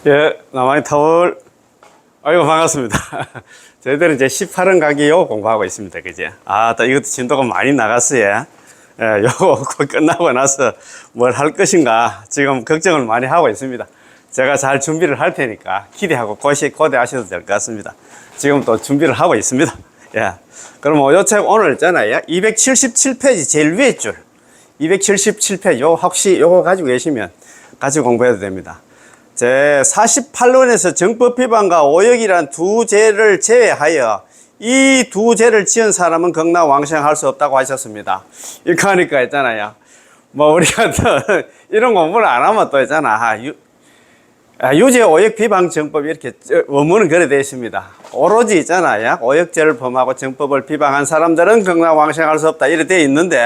예, 남한의 타월. 아이고, 반갑습니다. 저희들은 이제 18원 가기 요 공부하고 있습니다. 그제? 아, 또 이것도 진도가 많이 나갔어요. 예, 요거 끝나고 나서 뭘 할 것인가 지금 걱정을 많이 하고 있습니다. 제가 잘 준비를 할 테니까 기대하고 고대하셔도 될 것 같습니다. 지금 또 준비를 하고 있습니다. 예. 그럼 요 책 오늘 있잖아요. 277페이지 제일 위에 줄. 277페이지. 요 혹시 요거 가지고 계시면 같이 공부해도 됩니다. 제 48원에서 정법 비방과 오역이란 두 죄를 제외하여 이 두 죄를 지은 사람은 극락왕생할 수 없다고 하셨습니다. 이렇게 하니까 있잖아요. 뭐 우리가 또 이런 공부를 안 하면 또 있잖아. 유죄 오역 비방 정법 이렇게 원문은 그래 되어 있습니다. 오로지 있잖아요. 오역죄를 범하고 정법을 비방한 사람들은 극락왕생할 수 없다 이렇게 되어 있는데,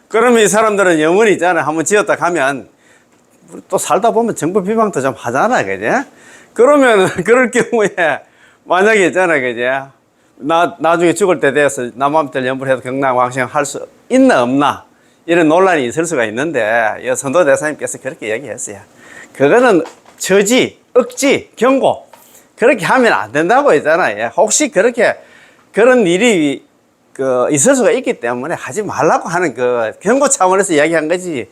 그러면 이 사람들은 영원히 있잖아요. 한번 지었다 가면 또 살다 보면 정법 비방도 좀 하잖아, 그제? 그러면, 그럴 경우에, 만약에 있잖아, 그제? 나중에 죽을 때 돼서 남한테 연불 해도 극락왕생 할 수 있나, 없나? 이런 논란이 있을 수가 있는데, 선도 대사님께서 그렇게 얘기했어요. 그거는 처지, 억지, 경고. 그렇게 하면 안 된다고 했잖아요. 혹시 그런 일이, 있을 수가 있기 때문에 하지 말라고 하는 경고 차원에서 이야기한 거지.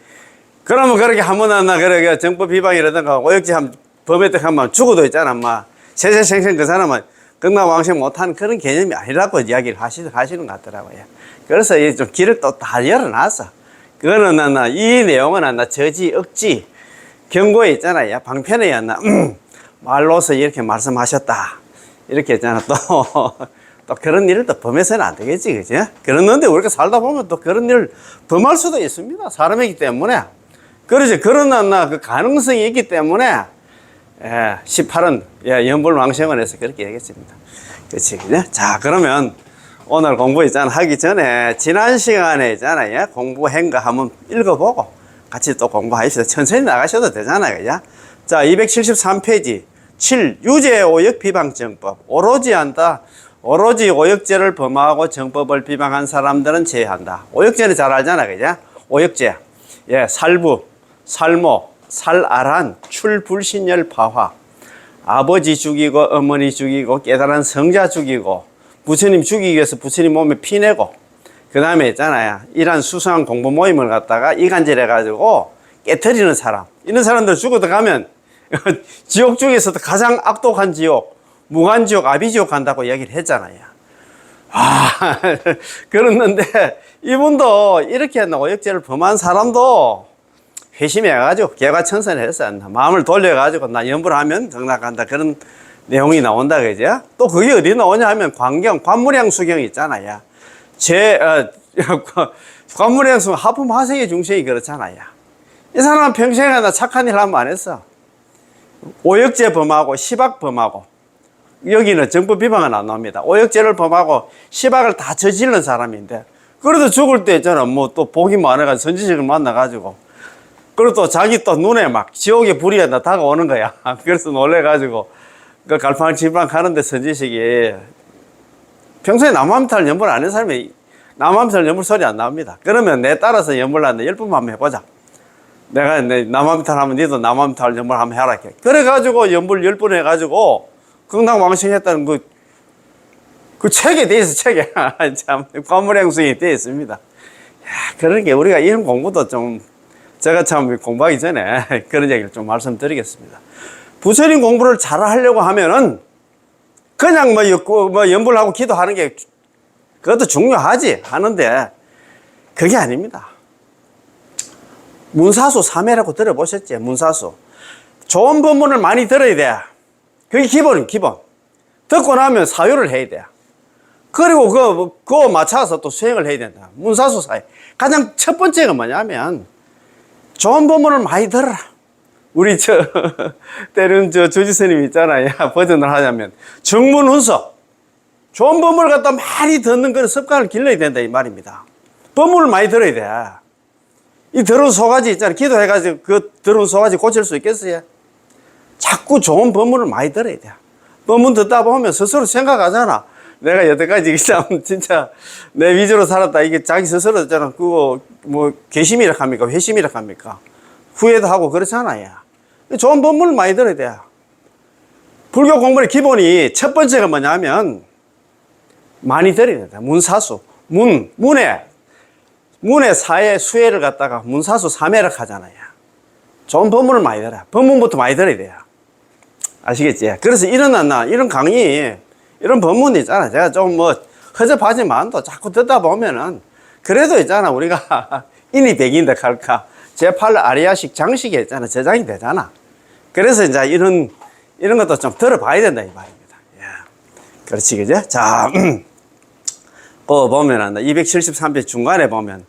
그러면 그렇게 하면 그래 정법 비방이라든가 오역죄 범했다 하면 죽어도 있잖아. 세세생생 그 사람은 극락왕생 못하는 그런 개념이 아니라고 이야기를 하시는 것 같더라고요. 그래서 좀 길을 또 다 열어놨어. 그거는 이 내용은 저지, 억지, 경고에 있잖아요. 방편에 말로서 이렇게 말씀하셨다. 이렇게 있잖아. 또 그런 일을 또 범해서는 안 되겠지, 그지? 그러는데 우리가 살다 보면 또 그런 일을 범할 수도 있습니다. 사람이기 때문에. 그러지. 그런 그 가능성이 있기 때문에, 18은, 연불왕생을 해서 그렇게 얘기했습니다. 그치, 그죠? 자, 그러면 오늘 공부 있잖아. 하기 전에, 지난 시간에 있잖아요. 공부한 거 한번 읽어보고 같이 또 공부하십시다. 천천히 나가셔도 되잖아요. 그죠? 자, 273페이지. 7. 유죄 오역 비방정법. 오로지 오역죄를 범하고 정법을 비방한 사람들은 제외한다. 오역죄는 잘 알잖아. 그죠? 오역죄. 살부. 살모, 살아란, 출불신열 파화, 아버지 죽이고 어머니 죽이고 깨달은 성자 죽이고 부처님 죽이기 위해서 부처님 몸에 피내고, 그 다음에 있잖아요. 이런 수상한 공부 모임을 갖다가 이간질 해가지고 깨트리는 사람, 이런 사람들 죽어도 가면 지옥 중에서도 가장 악독한 지옥, 무간지옥, 아비지옥 간다고 얘기를 했잖아요. 그랬는데 이분도 이렇게 오역죄를 범한 사람도 회심해가지고 개과천선을 했어. 마음을 돌려가지고 나 연불하면 극락간다. 그런 내용이 나온다. 그죠? 또 그게 어디 나오냐 하면 관무량 수경이 있잖아요. 관무량 수경 하품 하생의 중생이 그렇잖아요. 이 사람은 평생에 나 착한 일 하면 안 했어. 오역죄 범하고 시박 범하고, 여기는 정법 비방은 안 나옵니다. 오역죄를 범하고 시박을 다 저지르는 사람인데, 그래도 죽을 때 있잖아. 또 복이 많아가지고 선지식을 만나가지고, 그리고 또 자기 또 눈에 막 지옥의 불이 다가오는 거야. 그래서 놀래가지고 그 갈팡질팡 하는데 선지식이, 평소에 남함탈 연불 안 한 사람이 남함탈 연불 소리 안 나옵니다. 그러면 내 따라서 연불 하는데 10번 한번 해보자. 내가 남함탈 하면 니도 남함탈 연불 한번 해라. 그래가지고 연불 10번 해가지고 극락왕생했다는 그 책에 돼 있어. 책에. 참 관무량수에 돼 있습니다. 그러니까 우리가 이런 공부도 좀, 제가 참 공부하기 전에 그런 얘기를 좀 말씀드리겠습니다. 부처님 공부를 잘 하려고 하면은 그냥 연불하고 기도하는 게 그것도 중요하지. 하는데 그게 아닙니다. 문사수 3회라고 들어보셨지? 문사수. 좋은 법문을 많이 들어야 돼. 그게 기본. 듣고 나면 사유를 해야 돼. 그리고 그거 맞춰서 또 수행을 해야 된다. 문사수 사유. 가장 첫 번째가 뭐냐면, 좋은 법문을 많이 들어라. 우리 때는 조지스님 있잖아요. 버전을 하자면 정문훈서. 좋은 법문을 갖다 많이 듣는 그런 습관을 길러야 된다 이 말입니다. 법문을 많이 들어야 돼. 이 더러운 소가지 있잖아요. 기도해가지고 그 더러운 소가지 고칠 수 있겠어요? 자꾸 좋은 법문을 많이 들어야 돼. 법문 듣다 보면 스스로 생각하잖아. 내가 여태까지 참 진짜 내 위주로 살았다. 이게 자기 스스로 있잖아. 그거 괘씸이라 합니까? 회심이라 합니까? 후회도 하고 그렇잖아요. 좋은 법문을 많이 들어야 돼. 불교 공부의 기본이 첫 번째가 뭐냐면 많이 들어야 된다. 문사수. 문의 사회 수혜를 갖다가 문사수 삼회를 하잖아요. 좋은 법문을 많이 들어야. 법문부터 많이 들어야 돼요. 아시겠지? 그래서 이런 강의, 이런 법문이 있잖아. 제가 좀 허접하지만 또 자꾸 듣다 보면은 그래도 있잖아. 우리가 인이 백인데 할까. 제8 아리아식 장식에 있잖아. 저장이 되잖아. 그래서 이제 이런 것도 좀 들어봐야 된다. 이 말입니다. 예. 그렇지, 그죠? 자, 보면은 273ペ중간에 보면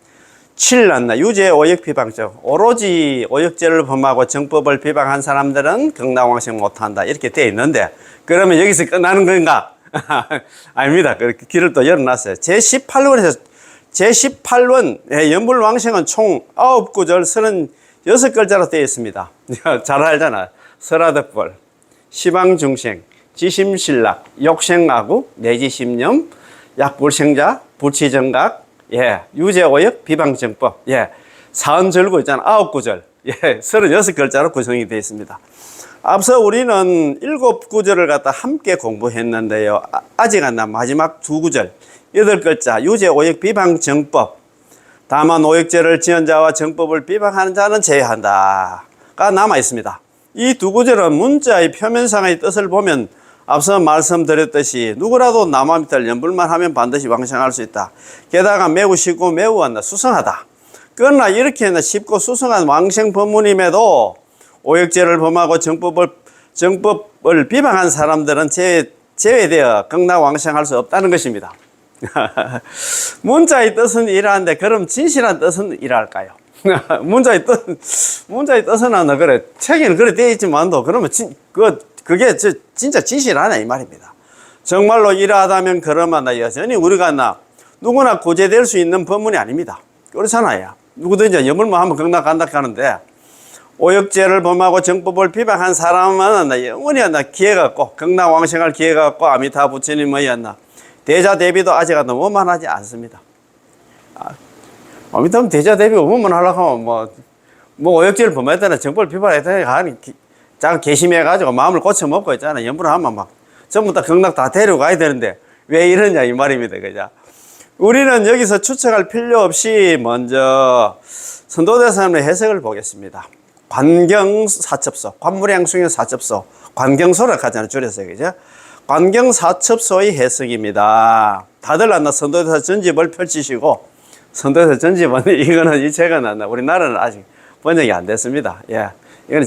7 유죄 오역 비방적. 오로지 오역죄를 범하고 정법을 비방한 사람들은 경락왕생 못한다. 이렇게 되어 있는데, 그러면 여기서 끝나는 건가? 아닙니다. 길을 또 열어놨어요. 제18원, 연불왕생은 총 9구절 36글자로 되어 있습니다. 잘 알잖아. 설하덕벌, 시방중생, 지심신락, 욕생아구, 내지심념, 약불생자, 불치정각, 유죄오역, 비방정법, 사언절구 있잖아. 9구절, 36글자로 구성이 되어 있습니다. 앞서 우리는 7구절을 갖다 함께 공부했는데요. 아직 안 남 마지막 2구절, 8글자, 유죄오역, 비방정법. 다만 오역죄를 지은 자와 정법을 비방하는 자는 제외한다가 남아 있습니다. 이 2구절은 문자의 표면상의 뜻을 보면 앞서 말씀드렸듯이 누구라도 나무 밑을 연불만 하면 반드시 왕생할 수 있다. 게다가 매우 쉽고 매우 수성하다. 그러나 이렇게 쉽고 수성한 왕생 법문임에도 오역죄를 범하고 정법을 비방한 사람들은 제외되어 극락왕생할 수 없다는 것입니다. 문자의 뜻은 이러한데 그럼 진실한 뜻은 이랄까요? 문자의 뜻은 그래 책에는 그래 되어 있지만도 그러면 그게 진짜 진실하네 이 말입니다. 정말로 이러하다면 그러면 여전히 우리가 누구나 구제될 수 있는 법문이 아닙니다. 그렇잖아요. 누구든지 여물만 하면 극락 간다 하는데 오역죄를 범하고 정법을 비방한 사람은 영원히 기회가 없고 극락왕생할 기회가 없고 아미타 부처님의 대자 대비도 아직 너무만하지 않습니다. 아미타 대자 대비 뭐만 하려고 하면 오역죄를 범했다는 정법을 비방했다는 자꾸 개심해가지고 마음을 고쳐먹고 있잖아. 연불을 하면 전부 다 극락 다 데려가야 되는데 왜 이러냐 이 말입니다. 그죠? 우리는 여기서 추측할 필요 없이 먼저 선도대사님의 해석을 보겠습니다. 관경사첩소, 관무량숭의 사첩소, 관경소라 하잖아요. 줄여서 그죠? 관경사첩소의 해석입니다. 다들 선도대사 전집을 펼치시고 선도대사 전집은 이거는 이 책은 우리나라는 아직 번역이 안 됐습니다. 이거는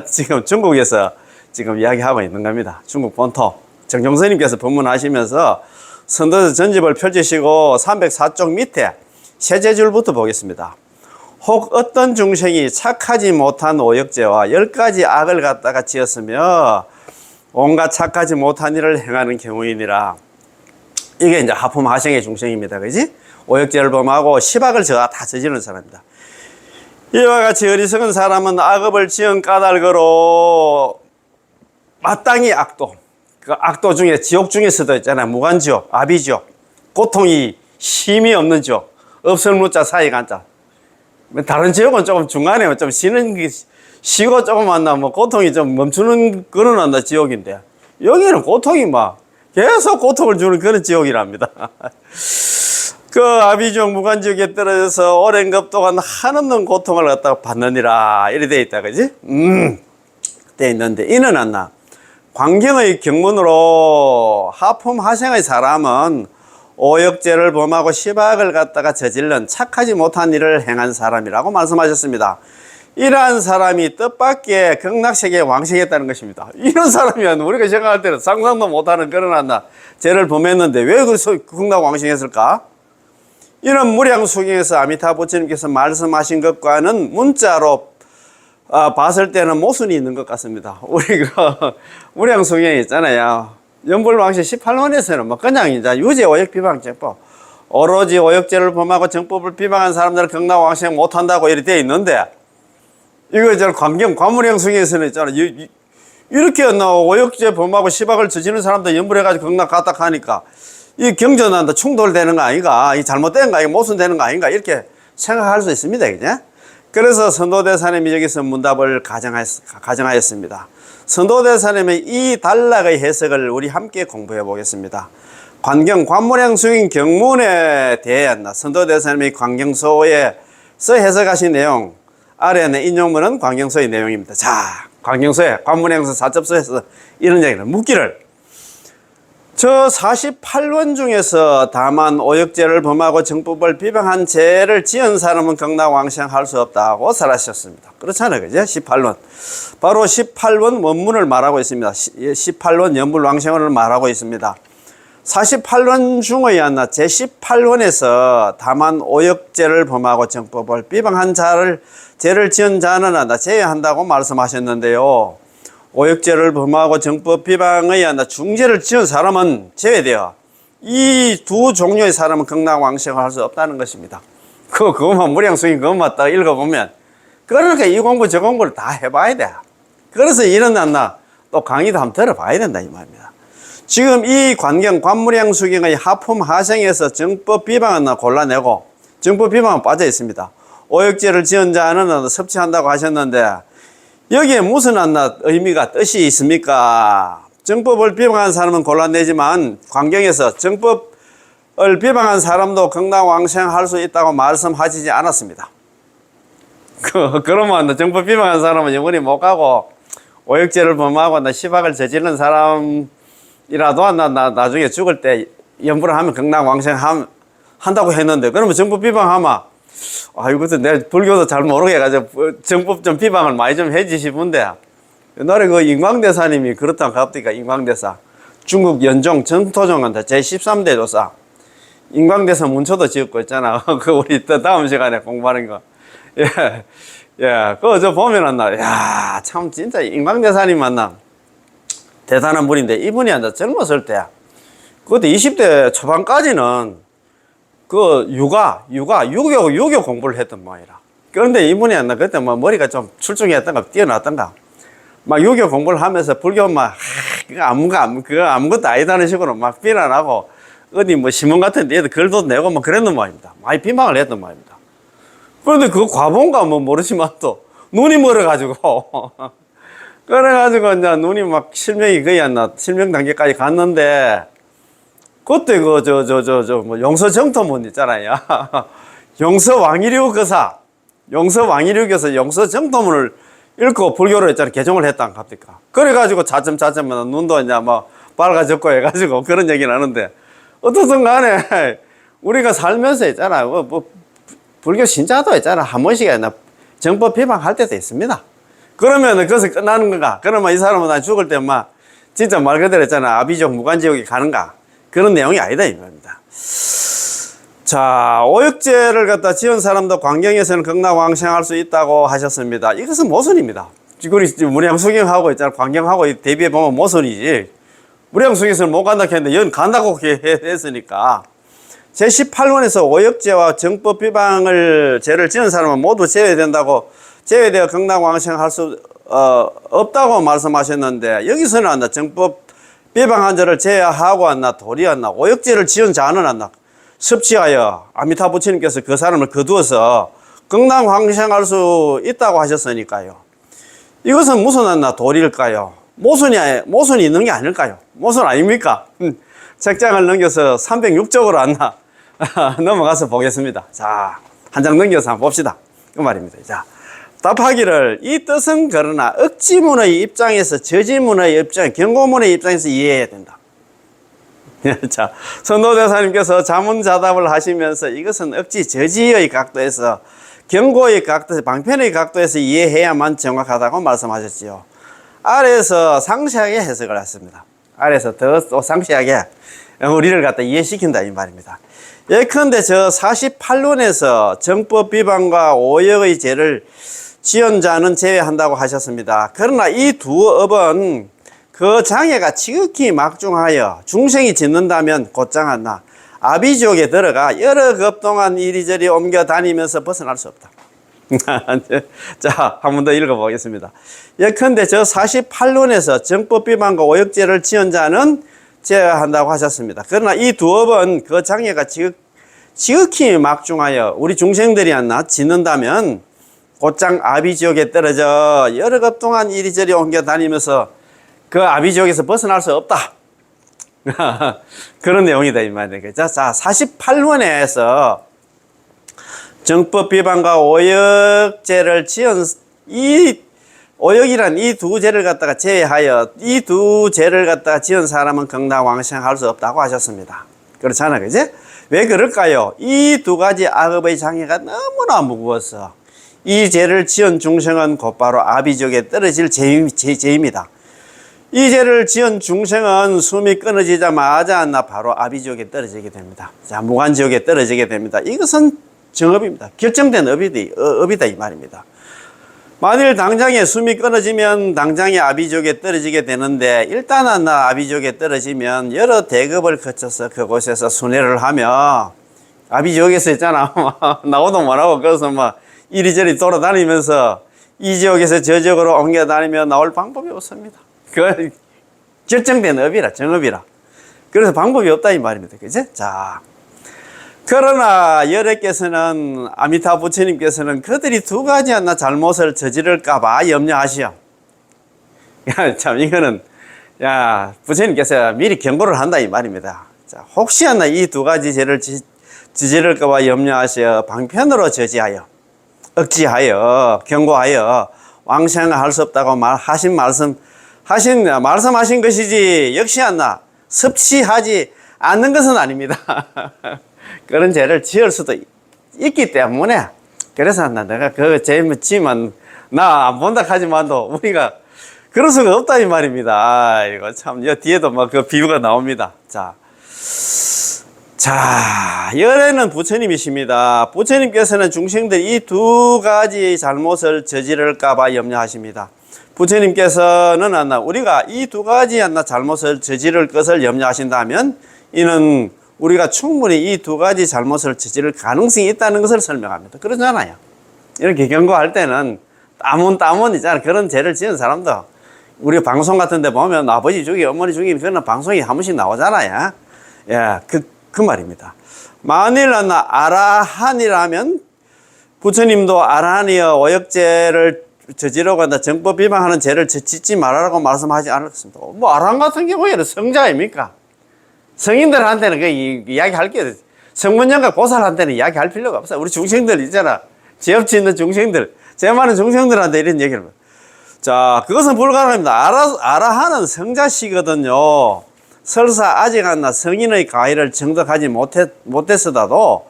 지금 중국에서 지금 이야기하고 있는 겁니다. 중국 본토. 정종스님께서 법문하시면서 선도서 전집을 펼치시고 304쪽 밑에 세 줄부터 보겠습니다. 혹 어떤 중생이 착하지 못한 오역죄와 10가지 악을 갖다가 지었으며 온갖 착하지 못한 일을 행하는 경우이니라. 이게 이제 하품하생의 중생입니다. 그지? 오역죄를 범하고 10악을 다 저지르는 사람입니다. 이와 같이 어리석은 사람은 악업을 지은 까닭으로 마땅히 악도, 그 악도 중에 지옥 중에서도 있잖아요. 무간지옥, 아비지옥, 고통이 힘이 없는 지옥, 없을 무자 사이 간자. 다른 지옥은 조금 중간에 좀 쉬고 조금 고통이 좀 멈추는 그런 지옥인데 여기는 고통이 계속 고통을 주는 그런 지옥이랍니다. 그 아비지옥 무간지옥에 떨어져서 오랜 급동안 한없는 고통을 갖다가 받느니라 이래 돼 있다 그지? 돼 있는데 이는 광경의 경문으로 하품하생의 사람은 오역죄를 범하고 시박을 갖다가 저질른 착하지 못한 일을 행한 사람이라고 말씀하셨습니다. 이러한 사람이 뜻밖의 극락세계에 왕생했다는 것입니다. 이런 사람이면 우리가 생각할 때는 상상도 못하는 그런 죄를 범했는데 왜 그래서 극락 왕생했을까? 이런 무량수경에서 아미타 부처님께서 말씀하신 것과는 문자로 봤을 때는 모순이 있는 것 같습니다. 우리가 무량수경에 있잖아요. 연불왕실 18원에서는 그냥 이제 유죄 오역 비방정법, 오로지 오역죄를 범하고 정법을 비방한 사람들은 극락 왕생 못한다고 이렇게 되어 있는데 이거 저 관무량수경에서는 있잖아요. 이렇게 오역죄 범하고 시박을 저지르는 사람들 연불해가지고 극락 갔다 하니까 이 경전한다 충돌되는 거 아닌가, 이 잘못된 거 아닌가, 모순되는 거 아닌가 이렇게 생각할 수 있습니다. 그죠? 그래서 선도대사님이 여기서 문답을 가정하였습니다. 선도대사님의 이 단락의 해석을 우리 함께 공부해 보겠습니다. 관문양 수행 경문에 대한 선도대사님의 관경소에서 해석하신 내용, 아래는 인용문은 관경소의 내용입니다. 자, 관경소에 관문양서 사첩소에서 이런 얘기를 묻기를, 저 48원 중에서 다만 오역죄를 범하고 정법을 비방한 죄를 지은 사람은 극락왕생할 수 없다고 설하셨습니다. 그렇잖아요, 그죠? 18원. 바로 18원 원문을 말하고 있습니다. 18원 연불왕생을 말하고 있습니다. 48원 중의 제18원에서 다만 오역죄를 범하고 정법을 비방한 죄를 지은 자는 제외한다고 말씀하셨는데요. 오역죄를 범하고 정법 비방의 중죄를 지은 사람은 제외되어 이 두 종류의 사람은 극락왕생을 할 수 없다는 것입니다. 그것만 무량수인 그것만 딱 읽어보면, 그러니까 이 공부 저 공부를 다 해봐야 돼. 그래서 이런 또 강의도 한번 들어봐야 된다 이 말입니다. 지금 이 관무량수경의 하품 하생에서 정법 비방은 골라내고 정법 비방은 빠져 있습니다. 오역죄를 지은 자는 섭취한다고 하셨는데, 여기에 무슨 의미가 뜻이 있습니까? 정법을 비방한 사람은 골라내지만 관경에서 정법을 비방한 사람도 극락왕생할 수 있다고 말씀하시지 않았습니다. 그러면 정법 비방한 사람은 영원히 못 가고 오역죄를 범하고 시박을 저지른 사람이라도 나중에 죽을 때 염불을 하면 극락왕생 한다고 했는데, 그러면 정법 비방하면 이것도 내가 불교도 잘 모르게 해가지고 정법 좀 비방을 많이 좀 해주시는데, 옛날에 그 인광대사님이 그렇다고 갑니까? 인광대사. 중국 연종 정토종한테 제13대 조사. 인광대사 문초도 지었고 있잖아. 그 우리 또 다음 시간에 공부하는 거. 예. 그거 저 보면은 참 진짜 인광대사님 대단한 분인데, 이분이 젊었을 때, 그것도 20대 초반까지는 유교 공부를 했던 모양이라. 그런데 이분이 그때 머리가 좀 출중했던가, 뛰어났던가, 유교 공부를 하면서 불교 그거 아무것도 아니다는 식으로 비난하고, 어디 신문 같은 데에도 글도 내고 그랬던 모양입니다. 많이 비방을 했던 모양입니다. 그런데 그 과본가 모르지만 또, 눈이 멀어가지고, 그래가지고 눈이 실명이 거의 실명 단계까지 갔는데, 그때 용서정토문 있잖아요. 용서왕이류 거사, 용서정토문을 읽고 불교를 개종을 했다는 겁니까? 그래가지고 차츰 눈도 밝아졌고 해가지고 그런 얘기를 하는데, 어떻든 간에 우리가 살면서 있잖아요. 불교 신자도 있잖아. 한 번씩 정법 비방할 때도 있습니다. 그러면 그것이 끝나는 건가? 그러면 이 사람은 죽을 때 진짜 말 그대로 있잖아. 아비족 무간지옥에 가는가? 그런 내용이 아니다 이 말입니다. 자, 오역죄를 지은 사람도 관경에서는 극락왕생할 수 있다고 하셨습니다. 이것은 모순입니다. 우리 무량수경하고 있잖아. 관경하고 대비해 보면 모순이지. 무량수경에서는 못 간다 했는데 연 간다고 했으니까. 제18원에서 오역죄와 정법 비방을 죄를 지은 사람은 모두 제외되어 극락왕생할 수 없다고 말씀하셨는데, 여기서는 정법 비방한 자를 제외하고 도리에 오역죄를 지은 자는 섭취하여 아미타 부처님께서 그 사람을 거두어서 극락왕생할 수 있다고 하셨으니까요. 이것은 무슨 도리일까요? 모순이 있는 게 아닐까요? 모순 아닙니까? 책장을 넘겨서 306쪽으로 넘어가서 보겠습니다. 자, 한 장 넘겨서 한번 봅시다. 그 말입니다. 자, 답하기를, 이 뜻은 그러나 억지문의 입장에서, 저지문의 입장, 경고문의 입장에서 이해해야 된다. 자, 선도대사님께서 자문자답을 하시면서 이것은 억지, 저지의 각도에서, 경고의 각도에서, 방편의 각도에서 이해해야만 정확하다고 말씀하셨지요. 아래에서 상세하게 해석을 했습니다. 아래에서 더 상세하게 우리를 이해시킨다 이 말입니다. 예컨대 저 48원에서 정법 비방과 오역의 죄를 지은 자는 제외한다고 하셨습니다. 그러나 이 두 업은 그 장애가 지극히 막중하여 중생이 짓는다면 곧장 아비지옥에 들어가 여러 급 동안 이리저리 옮겨 다니면서 벗어날 수 없다. 자, 한 번 더 읽어보겠습니다. 예컨대 저 48원에서 정법 비방과 오역죄를 지은 자는 제외한다고 하셨습니다. 그러나 이 두 업은 그 장애가 지극히 막중하여 우리 중생들이 짓는다면 곧장 아비지옥에 떨어져 여러 급 동안 이리저리 옮겨 다니면서 그 아비지옥에서 벗어날 수 없다. 그런 내용이다 이 말이에요. 자, 48원에서 정법 비방과 오역죄를 지은 이 오역이란 이 두 죄를 갖다가 제외하여 이 두 죄를 갖다가 지은 사람은 경락왕생할 수 없다고 하셨습니다. 그렇잖아요, 그지? 왜 그럴까요? 이 두 가지 악업의 장애가 너무나 무거워서 이 죄를 지은 중생은 곧바로 아비지옥에 떨어질 죄입니다. 이 죄를 지은 중생은 숨이 끊어지자마자 바로 아비지옥에 떨어지게 됩니다. 자, 무간지옥에 떨어지게 됩니다. 이것은 정업입니다. 결정된 업이다 이 말입니다. 만일 당장에 숨이 끊어지면 당장에 아비지옥에 떨어지게 되는데 일단은 아비지옥에 떨어지면 여러 대급을 거쳐서 그곳에서 순회를 하며 아비지옥에서 있잖아 나오도 못하고 그래서 이리저리 돌아다니면서 이 지옥에서 저 지옥으로 옮겨 다니며 나올 방법이 없습니다. 그 결정된 업이라 정업이라. 그래서 방법이 없다 이 말입니다. 그죠? 자, 그러나 열애께서는 아미타 부처님께서는 그들이 두 가지 하나 잘못을 저지를까봐 염려하시오. 야, 참 이거는 부처님께서 미리 경고를 한다 이 말입니다. 자, 혹시 하나 이 두 가지 죄를 저지를까봐 염려하시어 방편으로 저지하여 억지하여 경고하여 왕생할 수 없다고 말씀하신 것이지 역시 섭취하지 않는 것은 아닙니다. 그런 죄를 지을 수도 있기 때문에 그래서 내가 그 죄 지면 나 안 본다 하지만도 우리가 그럴 수가 없다 이 말입니다. 이거 참 뒤에도 그 비유가 나옵니다. 자, 열애는 부처님이십니다. 부처님께서는 중생들 이 두 가지 잘못을 저지를까봐 염려하십니다. 부처님께서는 우리가 이 두 가지 잘못을 저지를 것을 염려하신다면 이는 우리가 충분히 이 두 가지 잘못을 저지를 가능성이 있다는 것을 설명합니다. 그러잖아요. 이렇게 경고할 때는 따문이잖아. 그런 죄를 지은 사람도 우리 방송 같은 데 보면 아버지 죽이 어머니 죽이 그런 방송이 한 번씩 나오잖아요. 예, 그 말입니다. 만일 아라한이라면 부처님도 아라한이여 오역죄를 저지르고 정법 비방하는 죄를 짓지 말아라고 말씀하지 않았습니다. 아라한 같은 경우에는 성자 아닙니까? 성인들한테는 그 이야기할 게 성문연가 고살한테는 이야기할 필요가 없어요. 우리 중생들 있잖아. 죄 없이 있는 중생들, 죄 많은 중생들한테 이런 얘기를. 자, 그것은 불가능합니다. 아라한은 성자시거든요. 설사 아직 성인의 가위를 정득하지 못했어도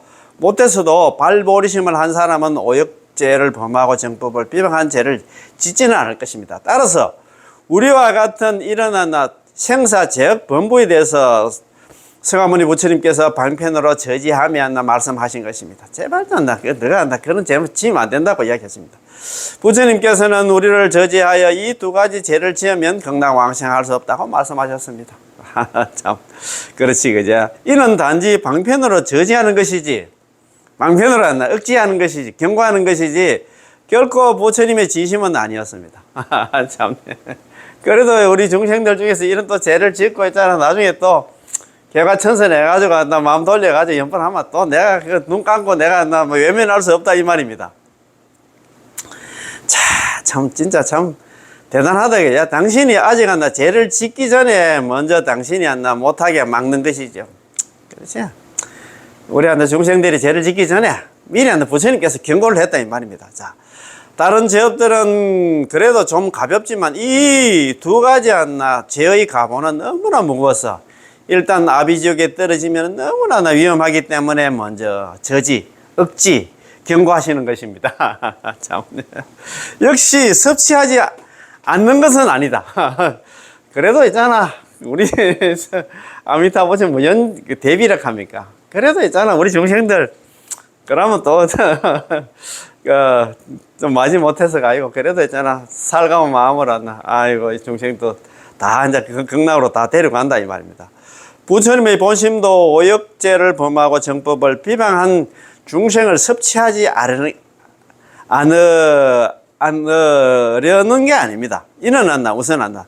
발보리심을 한 사람은 오역죄를 범하고 정법을 비방한 죄를 짓지는 않을 것입니다. 따라서 우리와 같은 이런 생사죄악 범부에 대해서 성화무니 부처님께서 방편으로 저지하며 말씀하신 것입니다. 제발 너가 그런 죄 지으면 안 된다고 이야기했습니다. 부처님께서는 우리를 저지하여 이 두 가지 죄를 지으면 경락왕생할 수 없다고 말씀하셨습니다. 참 그렇지 그죠? 이는 단지 방편으로 저지하는 것이지 방편으로 억지하는 것이지 경고하는 것이지 결코 부처님의 진심은 아니었습니다. 참 그래도 우리 중생들 중에서 이런 또 죄를 짓고 있잖아. 나중에 또 개과천선 해가지고 마음 돌려가지고 연번하면 또 내가 눈 감고 내가 외면할 수 없다 이 말입니다. 자, 진짜 대단하다. 야, 당신이 아직 죄를 짓기 전에 먼저 당신이 못하게 막는 것이죠. 그렇지? 우리 중생들이 죄를 짓기 전에 미리 부처님께서 경고를 했다 이 말입니다. 자, 다른 죄업들은 그래도 좀 가볍지만 이 두 가지 죄의 가보는 너무나 무거워서 일단 아비지옥에 떨어지면 너무나 위험하기 때문에 먼저 억지 경고하시는 것입니다. 참, 역시 섭취하지 않는 것은 아니다. 그래도 있잖아. 우리 아미타 부처님 대비력 합니까? 그래도 있잖아. 우리 중생들 그러면 또 좀 마지 못해서 가지고 그래도 있잖아. 살가운 마음으로 아이고 이 중생도 다 이제 극락으로 다 데려간다 이 말입니다. 부처님의 본심도 오역죄를 범하고 정법을 비방한 중생을 섭취하지 않으려는 게 아닙니다. 이는 우선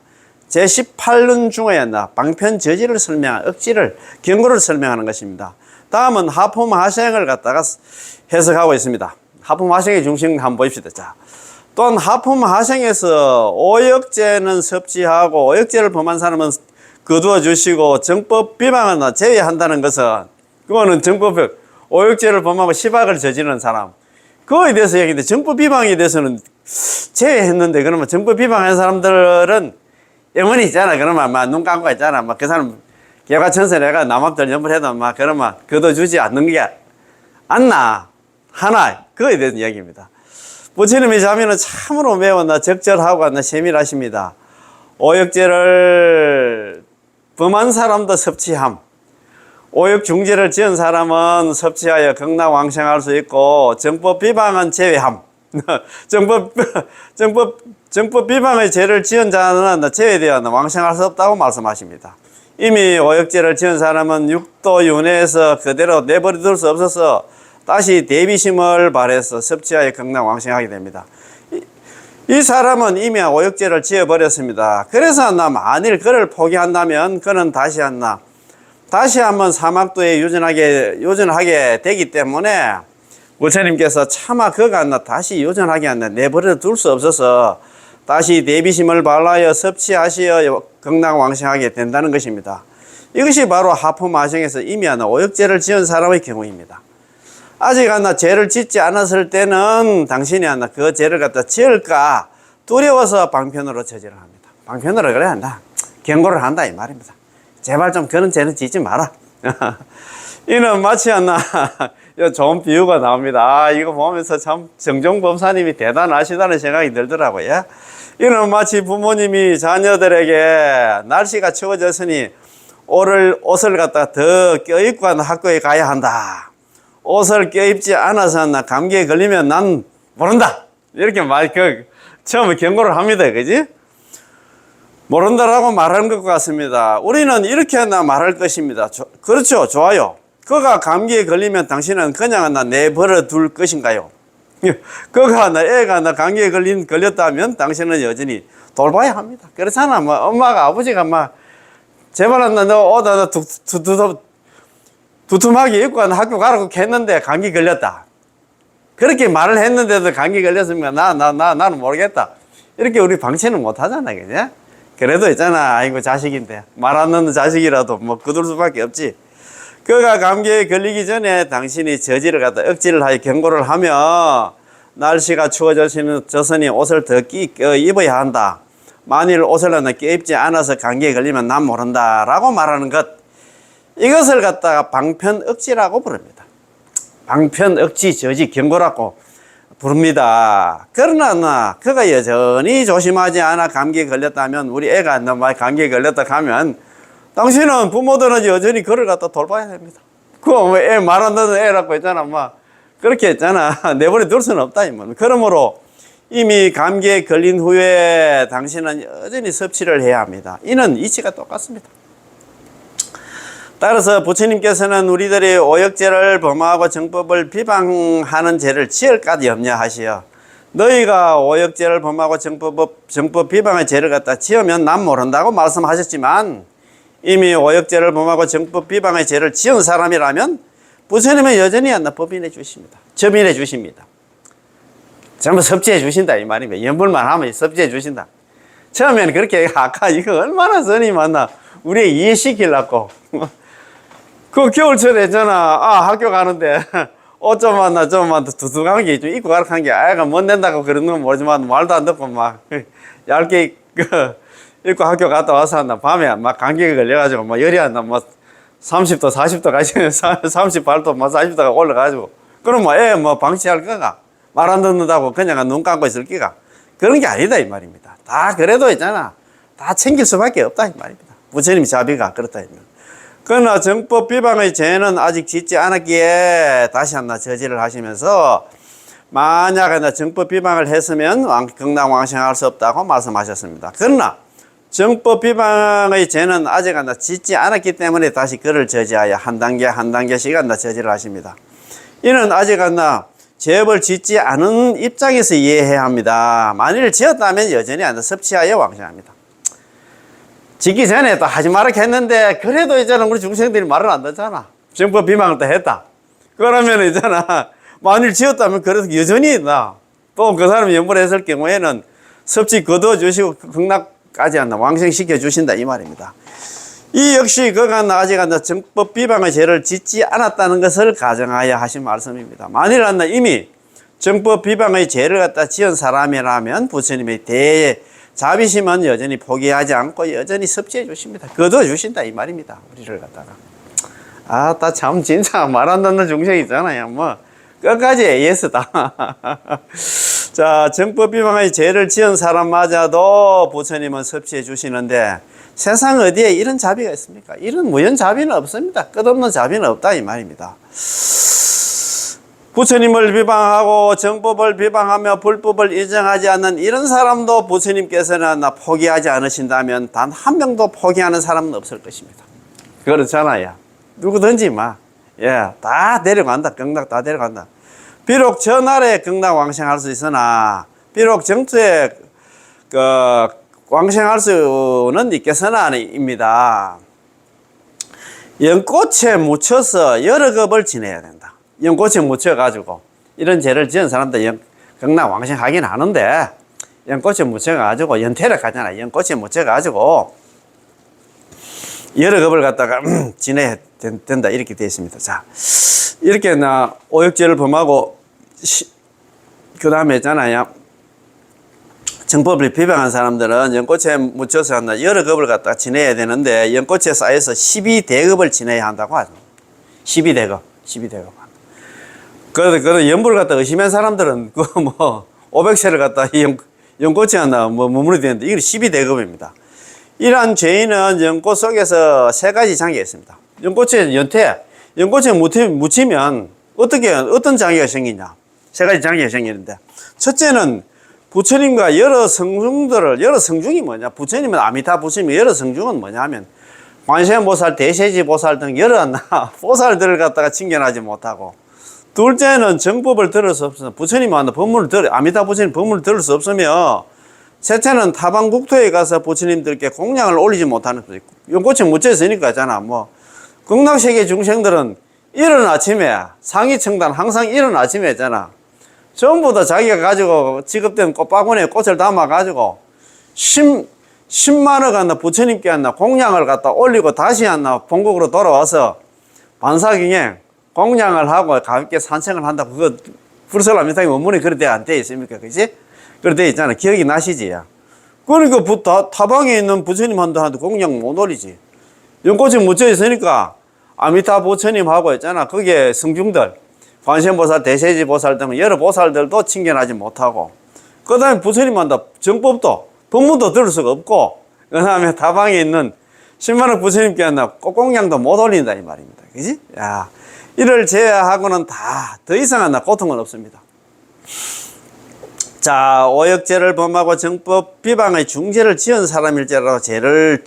제18론 중에 방편 저지를 설명한 억지를 경고를 설명하는 것입니다. 다음은 하품하생을 갖다가 해석하고 있습니다. 하품하생의 중심 한번 보십시다. 자, 또한 하품 하생에서 오역죄는 섭취하고 오역죄를 범한 사람은 거두어 주시고 정법 비방은 제외한다는 것은 그거는 정법 오역죄를 범하고 시박을 저지르는 사람 그거에 대해서 얘기인데 정법 비방에 대해서는 제외했는데 그러면 정법 비방한 사람들은 영원히 있잖아. 그러면 막 눈 감고 있잖아. 막 그 사람 개과천선 내가 남앞들 연불해도 막 그러면 거둬주지 않는 게 않나 하나 그거에 대한 이야기입니다. 부처님의 자비는 참으로 매우 적절하고 세밀하십니다. 오역죄를 범한 사람도 섭취함. 오역 중죄를 지은 사람은 섭취하여 극락왕생할 수 있고 정법 비방은 제외함. 정법 비방의 죄를 지은 자는 제외되어 왕생할 수 없다고 말씀하십니다. 이미 오역죄를 지은 사람은 육도 윤회에서 그대로 내버려둘 수 없어서 다시 대비심을 발해서 섭취하여 극락왕생하게 됩니다. 이 사람은 이미 오역죄를 지어버렸습니다. 그래서 만일 그를 포기한다면 그는 다시 한번 사막도에 요전하게 되기 때문에 부처님께서 차마 그가 다시 요전하게 내버려 둘 수 없어서 다시 대비심을 발라여 섭취하시어 극락왕생하게 된다는 것입니다. 이것이 바로 하품하생에서 이미 오역죄를 지은 사람의 경우입니다. 아직 죄를 짓지 않았을 때는 당신이 그 죄를 갖다 지을까 두려워서 방편으로 저지를 합니다. 방편으로 그래야 한다. 경고를 한다 이 말입니다. 제발 좀 그런 죄는 짓지 마라. 이는 마치 좋은 비유가 나옵니다. 이거 보면서 참 정종법사님이 대단하시다는 생각이 들더라고요. 이는 마치 부모님이 자녀들에게 날씨가 추워졌으니 옷을 갖다 더 껴입고 학교에 가야 한다. 옷을 껴입지 않아서 감기에 걸리면 난 모른다. 이렇게 처음에 경고를 합니다. 그지? 모른다라고 말하는 것 같습니다. 우리는 이렇게 말할 것입니다. 그렇죠. 좋아요. 그가 감기에 걸리면 당신은 그냥 내버려 둘 것인가요? 애가 감기에 걸렸다면 당신은 여전히 돌봐야 합니다. 그렇잖아. 엄마가, 아버지가 제발 너 옷 두툼하게 입고 학교 가라고 했는데 감기 걸렸다. 그렇게 말을 했는데도 감기 걸렸으면 나는 모르겠다. 이렇게 우리 방치는 못 하잖아. 그죠? 그래도 있잖아. 아이고, 자식인데. 말 안 듣는 자식이라도 거둘 수밖에 없지. 그가 감기에 걸리기 전에 당신이 저지를 갖다 억지를 하여 경고를 하며 날씨가 추워졌으니 옷을 더 입어야 한다. 만일 옷을 껴입지 않아서 감기에 걸리면 난 모른다. 라고 말하는 것. 이것을 갖다가 방편 억지라고 부릅니다. 방편 억지 저지 경고라고 부릅니다. 그러나 그가 여전히 조심하지 않아 감기에 걸렸다면 우리 애가 감기에 걸렸다 하면 당신은 부모들은 여전히 그를 갖다 돌봐야 됩니다. 그거 애 말 안 듣는 애라고 했잖아. 그렇게 했잖아. 내버려 둘 수는 없다. 그러므로 이미 감기에 걸린 후에 당신은 여전히 섭취를 해야 합니다. 이는 이치가 똑같습니다. 따라서 부처님께서는 우리들이 오역죄를 범하고 정법을 비방하는 죄를 지을까 염려하시어 너희가 오역죄를 범하고 정법 비방의 죄를 갖다 지으면 난 모른다고 말씀하셨지만 이미 오역죄를 범하고 정법 비방의 죄를 지은 사람이라면 부처님은 여전히 법인해 주십니다. 접인해 주십니다. 전부 섭취해 주신다 이 말입니다. 연불만 하면 섭취해 주신다. 처음에는 그렇게 아까 이거 얼마나 선이 많나 우리 이해시키려고 그 겨울철에 있잖아. 학교 가는데 옷 좀만 두툼한 게 좀 입고 가라 한 게 아이가 못 낸다고 그러는 건 모르지만 말도 안 듣고 얇게 입고 학교 갔다 와서 밤에 감기에 걸려가지고 열이 안 나 30도 40도 가시면 38도 40도가 올라가지고 그럼 애 방치할 거가 말 안 듣는다고 그냥 눈 감고 있을 기가 그런 게 아니다 이 말입니다. 다 그래도 있잖아. 다 챙길 수밖에 없다 이 말입니다. 부처님 자비가 그렇다 이 말. 그러나 정법 비방의 죄는 아직 짓지 않았기에 다시 저지를 하시면서 만약 정법 비방을 했으면 극락왕생할 수 없다고 말씀하셨습니다. 그러나 정법 비방의 죄는 아직 짓지 않았기 때문에 다시 그를 저지하여 한 단계씩 저지를 하십니다. 이는 아직 죄업을 짓지 않은 입장에서 이해해야 합니다. 만일 지었다면 여전히 섭취하여 왕생합니다. 짓기 전에 또 하지 말라 했는데 그래도 있잖아 우리 중생들이 말을 안 듣잖아. 정법 비방을 또 했다. 그러면 있잖아 만일 지었다면 그래도 여전히 또 그 사람이 연불했을 경우에는 섭지 거둬주시고 극락까지 한다. 왕생시켜 주신다. 이 말입니다. 이 역시 그가 아직 정법 비방의 죄를 짓지 않았다는 것을 가정하여 하신 말씀입니다. 만일 이미 정법 비방의 죄를 갖다 지은 사람이라면 부처님의 대자비심은 여전히 포기하지 않고 여전히 섭지해 주십니다. 거둬 주신다. 이 말입니다. 우리를 갖다가. 나 참 진짜 말 안 듣는 중생 있잖아요. 뭐 끝까지 AS다. 자, 정법 비방의 죄를 지은 사람마저도 부처님은 섭지해 주시는데 세상 어디에 이런 자비가 있습니까? 이런 무연 자비는 없습니다. 끝없는 자비는 없다 이 말입니다. 부처님을 비방하고 정법을 비방하며 불법을 인정하지 않는 이런 사람도 부처님께서는 포기하지 않으신다면 단 한 명도 포기하는 사람은 없을 것입니다. 그렇잖아요. 누구든지 다 데려간다. 극락 다 데려간다. 비록 전날에 극락 왕생할 수 있으나 비록 정투에 왕생할 수는 있겠으나입니다. 연꽃에 묻혀서 여러 겁을 지내야 된다. 연꽃에 묻혀가지고 이런 죄를 지은 사람들 극락 왕생하긴 하는데 연꽃에 묻혀가지고 연태를 가잖아. 연꽃에 묻혀가지고 여러 겁을 갖다가 지내야 된다. 이렇게 되어 있습니다. 자, 이렇게 오역죄를 범하고 그 다음에 있잖아요. 정법을 비방한 사람들은 연꽃에 묻혀서 여러 겁을 갖다 지내야 되는데 연꽃에 쌓여서 12대급을 지내야 한다고 하죠. 12대급. 그래서 연불을 갖다 의심한 사람들은 500세를 갖다 연꽃에 머무르게 되는데 이게 12대급입니다. 이러한 죄인은 연꽃 속에서 세 가지 장애가 있습니다. 연꽃에 묻히면 어떤 장애가 생기냐? 세 가지 장애가 생기는데 첫째는 부처님과 여러 성중이 뭐냐? 부처님은 아미타 부처님의 여러 성중은 뭐냐면 관세음보살, 대세지보살 등 여러 보살들을 갖다가 칭견하지 못하고 둘째는 정법을 들을 수 없으면 부처님은 아미타 부처님 법문을 들을 수 없으며 셋째는 타방 국토에 가서 부처님들께 공양을 올리지 못하는 것도 있고 연꽃에 묻혀 있으니까 있잖아. 극락세계 중생들은 이른 아침에 상위층단 항상 이른 아침에 있잖아. 전부 다 자기가 가지고 지급된 꽃바구니에 꽃을 담아가지고 10만원 부처님께 공양을 갖다 올리고 다시 본국으로 돌아와서 반사경에 공양을 하고 가볍게 산책을 한다고 그거 불설아미타의 원문에 그렇게 안 돼 있습니까? 그지? 그렇게 돼 있잖아. 기억이 나시지? 그러니까 타방에 있는 부처님한테 공양 못 올리지. 연꽃에 묻혀 있으니까 아미타 부처님하고 있잖아. 거기에 성중들 관세음보살, 대세지보살 등 여러 보살들도 칭견하지 못하고 그 다음에 부처님한테 정법도 법문도 들을 수가 없고 그 다음에 타방에 있는 10만원 부처님께 꽃공양도 못 올린다 이 말입니다. 그지? 이를 제외하고는 다 더 이상한 고통은 없습니다. 자, 오역죄를 범하고 정법 비방의 중죄를 지은 사람일지라도 죄를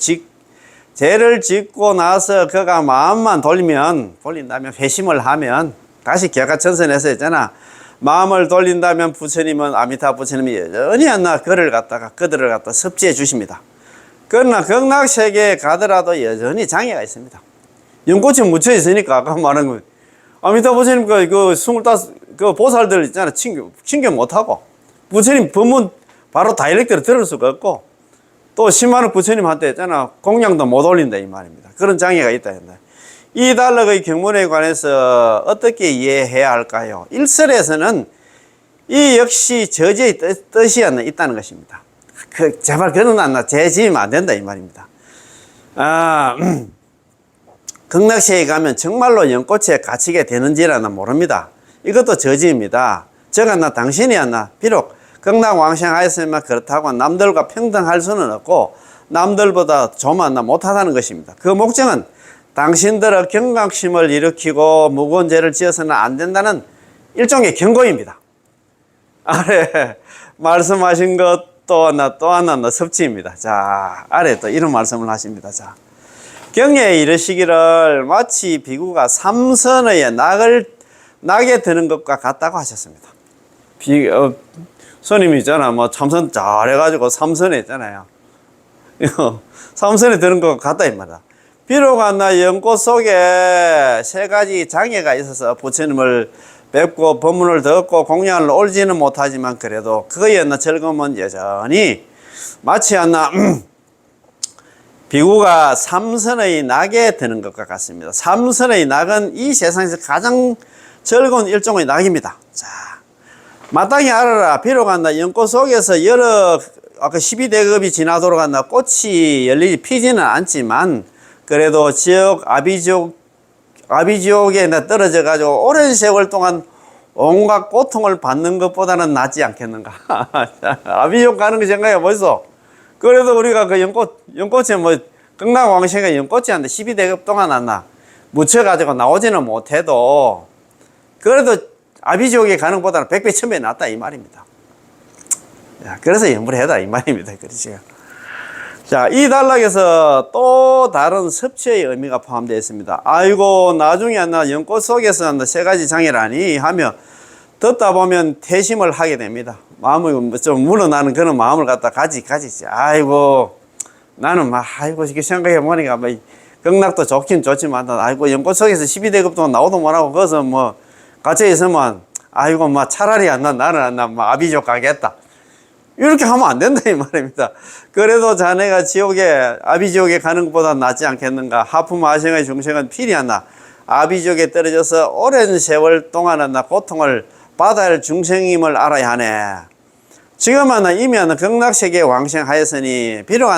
짓고 나서 그가 마음만 돌린다면 회심을 하면 다시 개가천선해서 있잖아. 마음을 돌린다면 부처님은 아미타 부처님이 여전히 그들을 갖다 섭지해 주십니다. 그러나 극락세계에 가더라도 여전히 장애가 있습니다. 연꽃에 묻혀 있으니까 아까 말한 거 아미타 부처님 그 25 보살들 있잖아. 칭견 못하고 부처님 법문 바로 다이렉트로 들을 수가 없고 또 10만원 부처님한테 있잖아. 공양도 못 올린다 이 말입니다. 그런 장애가 있다. 이 달락의 경문에 관해서 어떻게 이해해야 할까요? 일설에서는 이 역시 저지의 뜻이 있다는 것입니다. 제발 그런 죄 지으면 안 된다 이 말입니다. 극락세에 가면 정말로 연꽃에 갇히게 되는지는 모릅니다. 이것도 저지입니다. 당신이 비록 극락 왕생하였으면 그렇다고 남들과 평등할 수는 없고 남들보다 좀 못하다는 것입니다. 그 목적은 당신들의 경각심을 일으키고 무거운 죄를 지어서는 안 된다는 일종의 경고입니다. 아래 말씀하신 것도 하나 섭지입니다. 자, 아래 또 이런 말씀을 하십니다. 자, 경에 이르시기를 마치 비구가 삼선의 낙에 드는 것과 같다고 하셨습니다. 스님이 있잖아. 참선 잘해가지고 삼선에 있잖아요. 삼선에 드는 것과 같다 이 말이다. 비록 연꽃 속에 세 가지 장애가 있어서 부처님을 뵙고 법문을 듣고 공양을 올지는 못하지만 그래도 그거에 나 즐거움은 여전히 마치 않나 비구가 삼선의 낙에 드는 것과 같습니다. 삼선의 낙은 이 세상에서 가장 즐거운 일종의 낙입니다. 자, 마땅히 알아라. 비록 한다 연꽃 속에서 여러 아까 12대급이 지나도록 한다 꽃이 열리지 피지는 않지만 그래도 지옥 아비지옥에 떨어져 가지고 오랜 세월 동안 온갖 고통을 받는 것보다는 낫지 않겠는가. 아비지옥 가는 거 생각해 보이소. 그래도 우리가 그 연꽃에 뭐 극락왕생가 연꽃이 한데 12대급 동안 왔나 묻혀가지고 나오지는 못해도 그래도 아비지옥에 가는 것보다는 100배 1000배 낫다 이 말입니다. 그래서 연불해다 이 말입니다. 그렇죠. 자, 이 단락에서 또 다른 섭취의 의미가 포함되어 있습니다. 아이고 나중에 나 연꽃 속에서 세 가지 장애라니 하며 듣다 보면 태심을 하게 됩니다. 마음이 좀 물어나는 그런 마음을 갖다 가지지. 아이고 나는 막 아이고 이렇게 생각해 보니까 뭐 극락도 좋긴 좋지만 아이고 연꽃 속에서 12대급도 나오도 못하고 거기서 뭐 갇혀 있으면 아이고 막 차라리 나는 아비지옥 가겠다. 이렇게 하면 안 된다 이 말입니다. 그래도 자네가 지옥에 아비지옥에 가는 것보다 낫지 않겠는가. 하품 아생의 중생은 필이하나 아비지옥에 떨어져서 오랜 세월 동안은 고통을 받아야 할 중생임을 알아야 하네. 지금은 이미 극락세계에 왕생하였으니 비록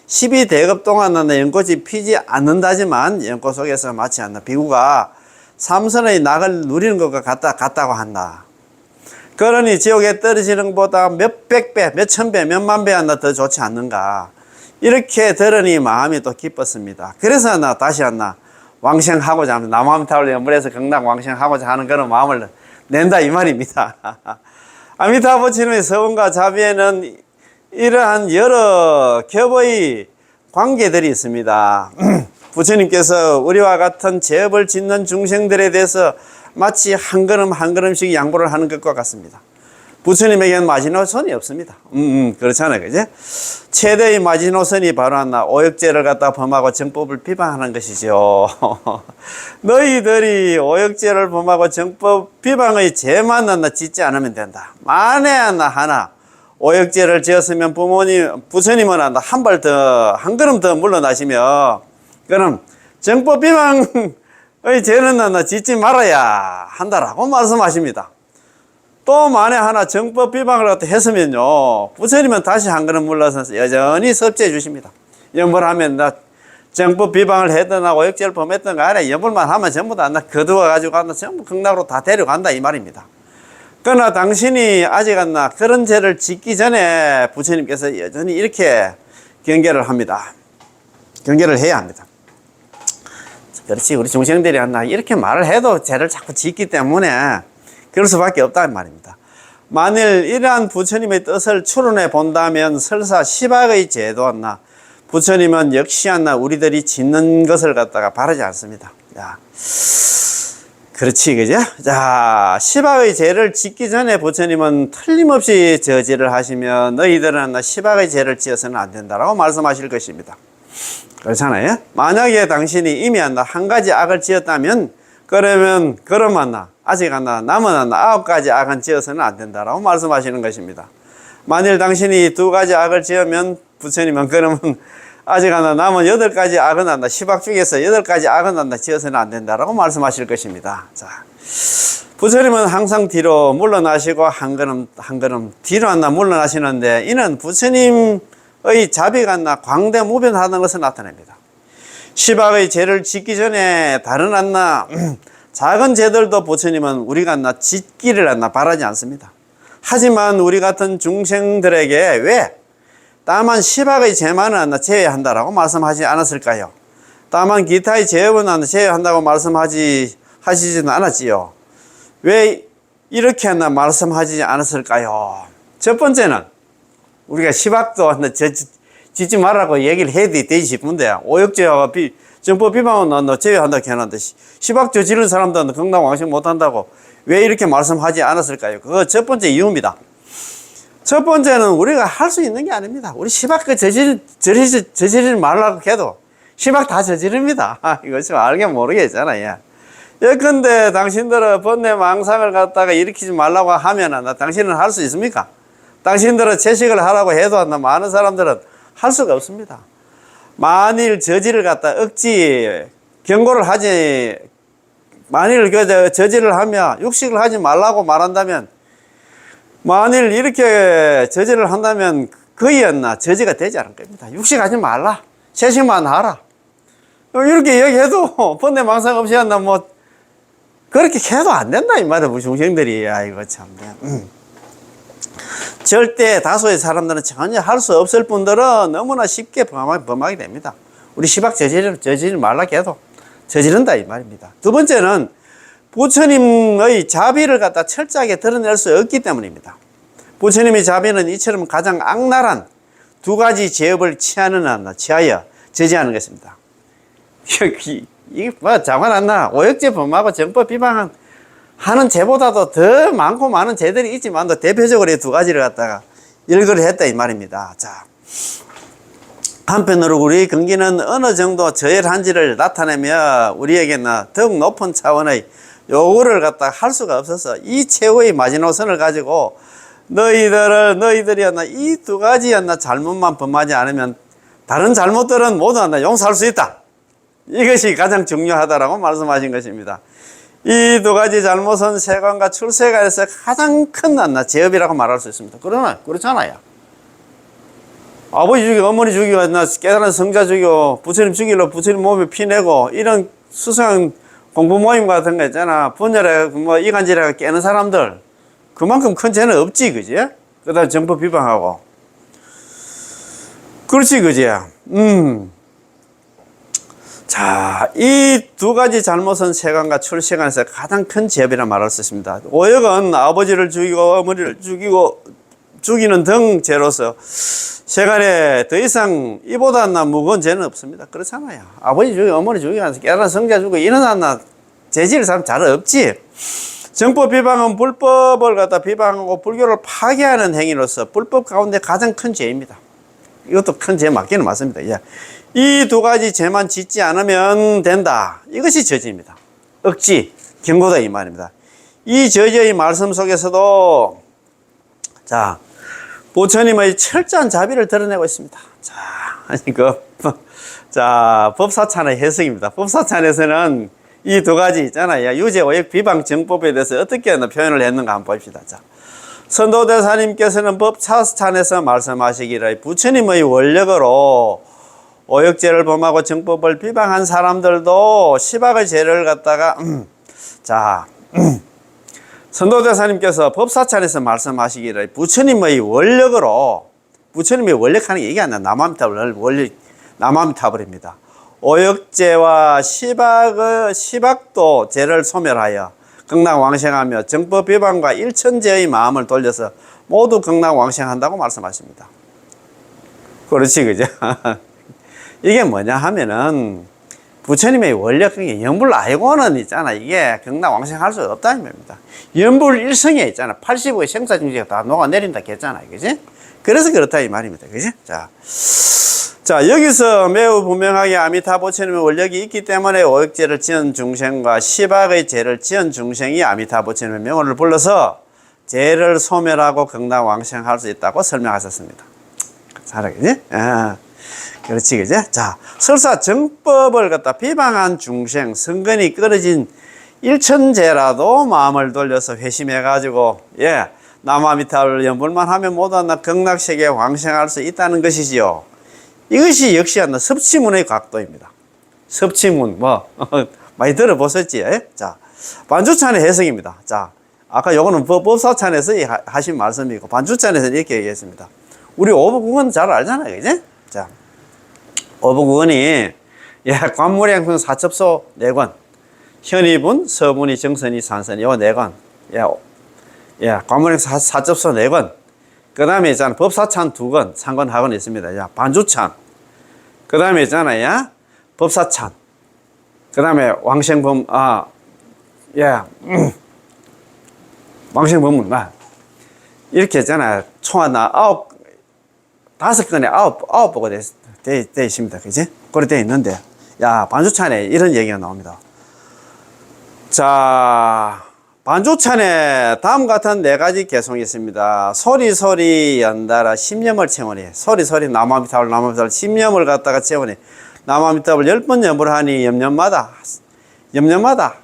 12대급 동안은 연꽃이 피지 않는다지만 연꽃 속에서 마치 비구가 삼선의 낙을 누리는 것과 같다고 한다. 그러니 지옥에 떨어지는 것보다 몇백 배, 몇천 배, 몇만 배 더 좋지 않는가. 이렇게 들으니 마음이 또 기뻤습니다. 그래서 다시 왕생하고자 합니다. 남암타월 연불에서 극락 왕생하고자 하는 그런 마음을 낸다 이 말입니다. 아미타불 부처님의 서원과 자비에는 이러한 여러 겹의 관계들이 있습니다. 부처님께서 우리와 같은 죄업을 짓는 중생들에 대해서 마치 한 걸음 한 걸음씩 양보를 하는 것과 같습니다. 부처님에게는 마지노선이 없습니다. 그렇잖아요. 그죠? 최대의 마지노선이 바로 오역죄를 갖다 범하고 정법을 비방하는 것이죠. 너희들이 오역죄를 범하고 정법 비방의 죄만 짓지 않으면 된다. 만에 하나 오역죄를 지었으면 부처님은 한 발 더, 한 걸음 더 물러나시며 그럼 정법 비방의 죄는 짓지 말아야 한다라고 말씀하십니다. 또 만에 하나 정법 비방을 했으면요 부처님은 다시 한 걸음 물러서서 여전히 섭제해 주십니다. 연불하면 정법 비방을 했든 오역죄를 범했든 간에 연불만 하면 전부 다 거두어 가지고 전부 극락으로 다 데려간다 이 말입니다. 그러나 당신이 아직 그런 죄를 짓기 전에 부처님께서 여전히 이렇게 경계를 합니다. 경계를 해야 합니다. 그렇지 우리 중생들이 이렇게 말을 해도 죄를 자꾸 짓기 때문에 그럴 수밖에 없다는 말입니다. 만일 이러한 부처님의 뜻을 추론해 본다면 설사 시박의 죄도 부처님은 역시 우리들이 짓는 것을 갖다가 바라지 않습니다. 자, 그렇지 그죠? 자, 시박의 죄를 짓기 전에 부처님은 틀림없이 저지를 하시면 너희들은 시박의 죄를 지어서는 안 된다라고 말씀하실 것입니다. 그렇잖아요. 만약에 당신이 이미 한 가지 악을 지었다면 그러면 아직 남은 9가지 악은 지어서는 안 된다라고 말씀하시는 것입니다. 만일 당신이 2가지 악을 지으면 부처님은 그러면 아직 남은 8가지 악은 시박 중에서 8가지 악은 지어서는 안 된다라고 말씀하실 것입니다. 자, 부처님은 항상 뒤로 물러나시고 한 걸음 뒤로 물러나시는데 이는 부처님의 자비가 광대무변하다는 것을 나타냅니다. 시박의 죄를 짓기 전에 다른 작은 죄들도 부처님은 우리가 짓기를 바라지 않습니다. 하지만 우리 같은 중생들에게 왜 다만 시박의 죄만은 제외한다라고 말씀하지 않았을까요? 다만 기타의 죄업은 제외한다고 하시지는 않았지요. 왜 이렇게 말씀하지 않았을까요? 첫 번째는 우리가 시박도 짓지 말라고 얘기를 해야 되지 싶은데 오역죄와 정법 비방은 제외한다고 해놨는데 시박죄 지른 사람들은 극락 왕생 못한다고 왜 이렇게 말씀하지 않았을까요? 그거 첫 번째 이유입니다. 첫 번째는 우리가 할 수 있는 게 아닙니다. 우리 시박 저지르지 말라고 해도 시박 다 저지릅니다. 이거 좀 알게 모르겠잖아요. 예컨대 당신들은 번뇌 망상을 갖다가 일으키지 말라고 하면은 당신은 할 수 있습니까? 당신들은 채식을 하라고 해도 많은 사람들은 할 수가 없습니다. 만일 저지를 갖다 억지 경고를 하지, 만일 저지를 하면 육식을 하지 말라고 말한다면, 만일 이렇게 저지를 한다면 거의 저지가 되지 않을 겁니다. 육식하지 말라, 채식만 하라, 이렇게 얘기해도 번뇌 망상 없이 뭐 그렇게 해도 안 된다 이 말이야. 우리 중생들이. 아이고 참. 절대 다수의 사람들은 전혀 할 수 없을 분들은 너무나 쉽게 범하게 됩니다. 우리 시박 저지를 말라 해도 저지른다 이 말입니다. 두 번째는 부처님의 자비를 갖다 철저하게 드러낼 수 없기 때문입니다. 부처님의 자비는 이처럼 가장 악랄한 두 가지 죄업을 취하여 저지하는 것입니다. 이게 뭐 장관았나? 오역죄 범하고 정법 비방하는 죄보다도 더 많고 많은 죄들이 있지만 대표적으로 이 두 가지를 갖다가 일거를 했다 이 말입니다. 자, 한편으로 우리 근기는 어느 정도 저열한지를 나타내며 우리에게는 더욱 높은 차원의 요구를 갖다가 할 수가 없어서 이 최후의 마지노선을 가지고 너희들이 이 두 가지 잘못만 범하지 않으면 다른 잘못들은 모두 용서할 수 있다. 이것이 가장 중요하다라고 말씀하신 것입니다. 이 두 가지 잘못은 세관과 출세관에서 가장 큰 죄업이라고 말할 수 있습니다. 그러나 그렇잖아요. 아버지 죽이고 어머니 죽이고 깨달은 성자 죽이고 부처님 죽이려 부처님 몸에 피내고 이런 수상 공부 모임 같은 거 있잖아. 분열에 뭐 이간질에 깨는 사람들 그만큼 큰 죄는 없지, 그지? 그 다음 정법 비방하고 그렇지, 그지? 자, 이 두 가지 잘못은 세간과 출세간에서 가장 큰 죄업이라 말할 수 있습니다. 오역은 아버지를 죽이고 어머니를 죽이는 등 죄로서 세간에 더 이상 이보다 무거운 죄는 없습니다. 그렇잖아요. 아버지 죽이고 어머니 죽이고 깨달은 성자 죽이고 이런 죄질 사람 잘 없지. 정법 비방은 불법을 갖다 비방하고 불교를 파괴하는 행위로서 불법 가운데 가장 큰 죄입니다. 이것도 큰 죄 맞기는 맞습니다. 이 두 가지 죄만 짓지 않으면 된다. 이것이 저지입니다. 억지, 경고다 이 말입니다. 이 저지의 말씀 속에서도 자, 부처님의 철저한 자비를 드러내고 있습니다. 자, 법사찬의 해석입니다. 법사찬에서는 이 두 가지 있잖아요. 유죄, 오역, 비방, 정법에 대해서 어떻게 표현을 했는가 한번 봅시다. 자, 선도대사님께서는 법차찬에서 말씀하시기를 부처님의 원력으로 오역죄를 범하고 정법을 비방한 사람들도 시박의 죄를 갖다가 선도대사님께서 법사찬에서 말씀하시기를 부처님의 원력으로, 부처님의 원력하는 게 이게 아니라 남아미타불입니다. 오역죄와 시박도 죄를 소멸하여 극락왕생하며 정법 비방과 일천죄의 마음을 돌려서 모두 극락왕생한다고 말씀하십니다. 그렇지, 그죠? 이게 뭐냐 하면은 부처님의 원력, 연불 아니고는 있잖아. 이게 극락왕생할 수 없다는 겁니다. 연불 일성에 있잖아. 85의 생사중지가 다 녹아내린다 했잖아. 그지? 그래서 그렇다 이 말입니다. 그지? 자, 여기서 매우 분명하게 아미타 부처님의 원력이 있기 때문에 오역죄를 지은 중생과 시박의 죄를 지은 중생이 아미타 부처님의 명호를 불러서 죄를 소멸하고 극락왕생할 수 있다고 설명하셨습니다. 잘하겠지? 그렇지, 그지? 자, 설사 정법을 갖다 비방한 중생, 성근이 끊어진 일천죄라도 마음을 돌려서 회심해가지고, 남아미타를 연불만 하면 모두 극락세계에 왕생할 수 있다는 것이지요. 이것이 역시 섭치문의 각도입니다. 섭치문, 많이 들어보셨지? 자, 반주찬의 해석입니다. 자, 아까 요거는 법사찬에서 하신 말씀이고, 반주찬에서는 이렇게 얘기했습니다. 우리 오부국은 잘 알잖아요, 그지? 자, 오부국은이 관무량품 사첩소 4권, 현의분, 서문이, 정선이, 산선이 요 4권, 관무량 사첩소 4권, 그 다음에 있잖아 법사찬 2권, 상권 하권 있습니다. 반주찬, 그 다음에 있잖아요 법사찬, 그 다음에 왕생범, 왕생범문, 이렇게 있잖아요. 총 다섯 건에 아홉 보고 돼 있습니다. 그지? 그렇게 돼 있는데, 반주찬에 이런 얘기가 나옵니다. 자, 반주천에 다음 같은 네 가지 개송이 있습니다. 소리소리 연달아 십념을 채우니, 소리소리 나무아미탑을 나무아미탑을 십념을 갖다가 채우니, 나무아미탑을 10번 연부를 하니 염년마다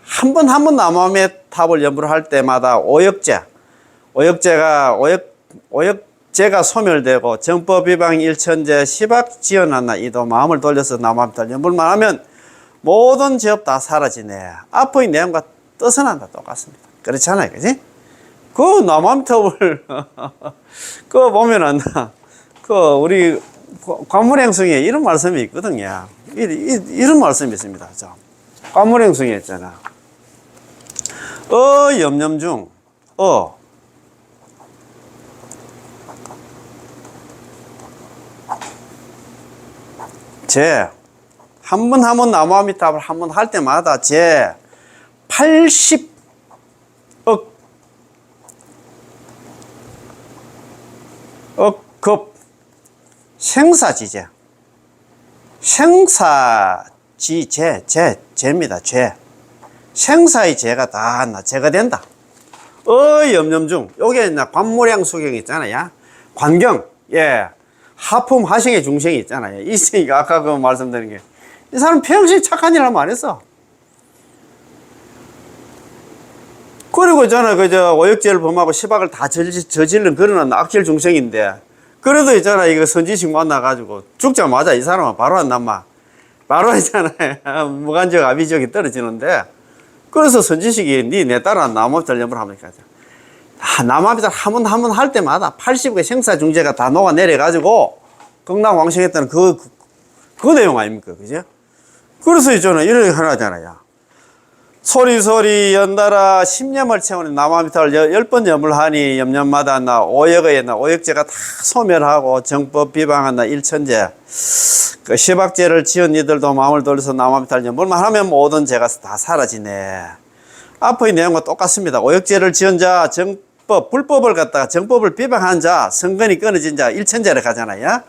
한 번 한 번 나무아미탑을 연부를 할 때마다 오역제가 소멸되고 정법비방 일천제 시박 지어놨나 이도 마음을 돌려서 나무아미탑을 연부만 하면 모든 죄업 다 사라지네. 앞의 내용과 뜻은 한다 똑같습니다. 그렇잖아요, 그지? 그 나무아미탑을 그거 보면은 우리 관물행성에 이런 말씀이 있거든요. 이런 말씀이 있습니다. 자, 관물행성에 있잖아. 염염중 한 번 나무아미탑을 한 번 할 때마다 80억 급 죄입니다. 죄. 생사의 죄가 다 죄가 된다. 염염중. 요게 이제 관모량 수경이 있잖아요. 관경. 예. 하품 하생의 중생이 있잖아요. 있으니까 아까 그 말씀드린 게. 이 사람 평생 착한 일 하면 안 했어. 그리고 저는 오역죄를 범하고 시박을 다 저지른 그런 악질 중생인데, 그래도 있잖아, 이거 선지식 만나가지고 죽자마자 이 사람은 바로 안 남아. 바로 있잖아요. 무간적 아비적이 떨어지는데, 그래서 선지식이 내 딸은 나무아미탑 연부를 합니까? 나무아미탑 한 번 할 때마다 80의 생사중재가 다 녹아내려가지고 극락왕생했다는 그 내용 아닙니까? 그죠? 그래서 있잖아, 이렇게 하나잖아요. 소리소리 연달아 십념을 채우는 나무아미탑을 10번 연부를 하니 염년마다 오역제가 다 소멸하고 정법 비방한다 일천제 그 시박제를 지은 이들도 마음을 돌려서 나무아미탑을 연부만 하면 모든 죄가 다 사라지네. 앞의 내용과 똑같습니다. 오역제를 지은 자, 불법을 갖다가 정법을 비방한 자, 성근이 끊어진 자 일천제를 가잖아요.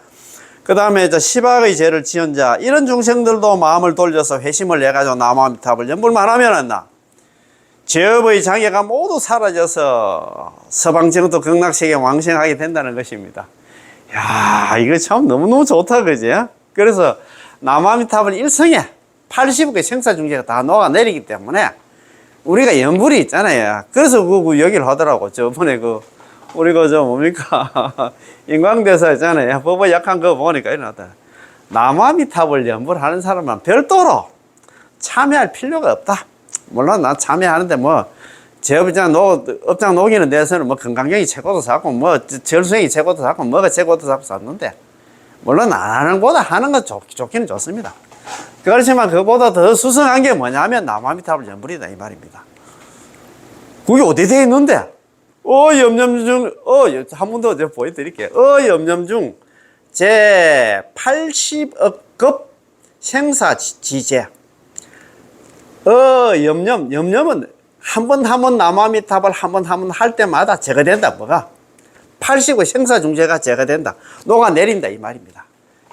그 다음에 시박의 죄를 지은 자, 이런 중생들도 마음을 돌려서 회심을 해가지고 나무아미탑을 연불만 하면 죄업의 장애가 모두 사라져서 서방정도 극락세계 왕생하게 된다는 것입니다. 야, 이거 참 너무너무 좋다, 그지? 그래서 나무아미탑을 일성에 80억의 생사중재가 다 녹아내리기 때문에 우리가 연불이 있잖아요. 그래서 여기를 하더라고. 저번에 우리 뭡니까? 인광대사 있잖아요. 법의 약한 거 보니까 이러다. 나무아미탑을 연불하는 사람은 별도로 참여할 필요가 없다. 물론 난 참여하는데 업장 녹이는 데서는 건강경이 최고도 잡고, 절수행이 최고도 잡고, 뭐가 최고도 잡고 샀는데, 물론 안 하는 것보다 하는 건 좋기는 좋습니다. 그렇지만 그보다 더 수승한 게 뭐냐면 나무아미탑을 연불이다, 이 말입니다. 그게 어디 돼 있는데? 염염중, 한 번 더 제가 보여드릴게요. 염염중, 80억급 생사지제. 염염은 한 번 나무아미탑을 한 번 할 때마다 제가 된다, 뭐가? 80의 생사중재가 제가 된다. 녹아내린다, 이 말입니다.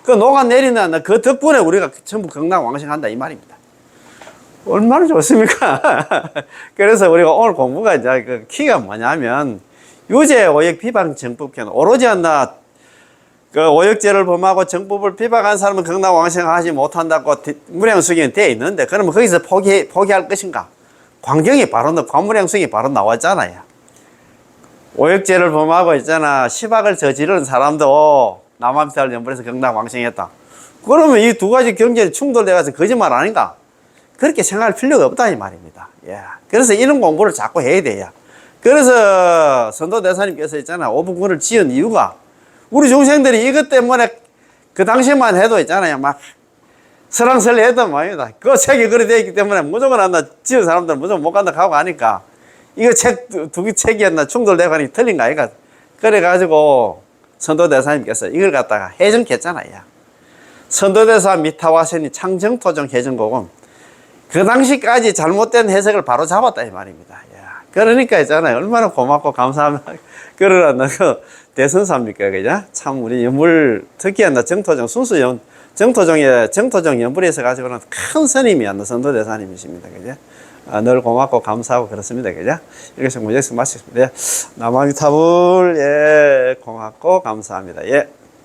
그 녹아내리는 그 덕분에 우리가 전부 극락왕생한다, 이 말입니다. 얼마나 좋습니까? 그래서 우리가 오늘 공부가 이제 그 키가 뭐냐면, 유죄 오역 비방 정법편, 오로지 그 오역죄를 범하고 정법을 비방한 사람은 극락왕생하지 못한다고 무량수경에 되어 있는데, 그러면 거기서 포기할 것인가? 관무량수경이 바로 나왔잖아요. 오역죄를 범하고 있잖아, 시박을 저지르는 사람도 나무아미탑을 연불해서 극락왕생했다. 그러면 이 두 가지 경제에 충돌돼가지고 거짓말 아닌가? 그렇게 생각할 필요가 없다, 이 말입니다. 예. 그래서 이런 공부를 자꾸 해야 돼요. 그래서 선도대사님께서 있잖아, 오분군을 지은 이유가, 우리 중생들이 이것 때문에 그 당시만 해도 있잖아요, 설왕설래 했단 말입니다. 그 책이 그리 되어 있기 때문에 무조건 지은 사람들은 무조건 못 간다 하고 하니까, 이거 두 책이었나 충돌되고 하니 틀린 거 아이가. 그래가지고 선도대사님께서 이걸 갖다가 해정했잖아요. 선도대사 미타와센이 창정토정 해정곡은 그 당시까지 잘못된 해석을 바로 잡았다, 이 말입니다. 야, 그러니까 있잖아요. 얼마나 고맙고 감사하면 그러나 대선사입니까, 그죠? 참 우리 연불 특히나 정토정 정토정 연불에서 가지고는 큰 스님이었나 선도대사님이십니다, 그죠? 늘 고맙고 감사하고 그렇습니다. 그죠? 이렇게 해서 문제식 마치겠습니다. 예. 나만이 타불, 예, 고맙고 감사합니다. 예.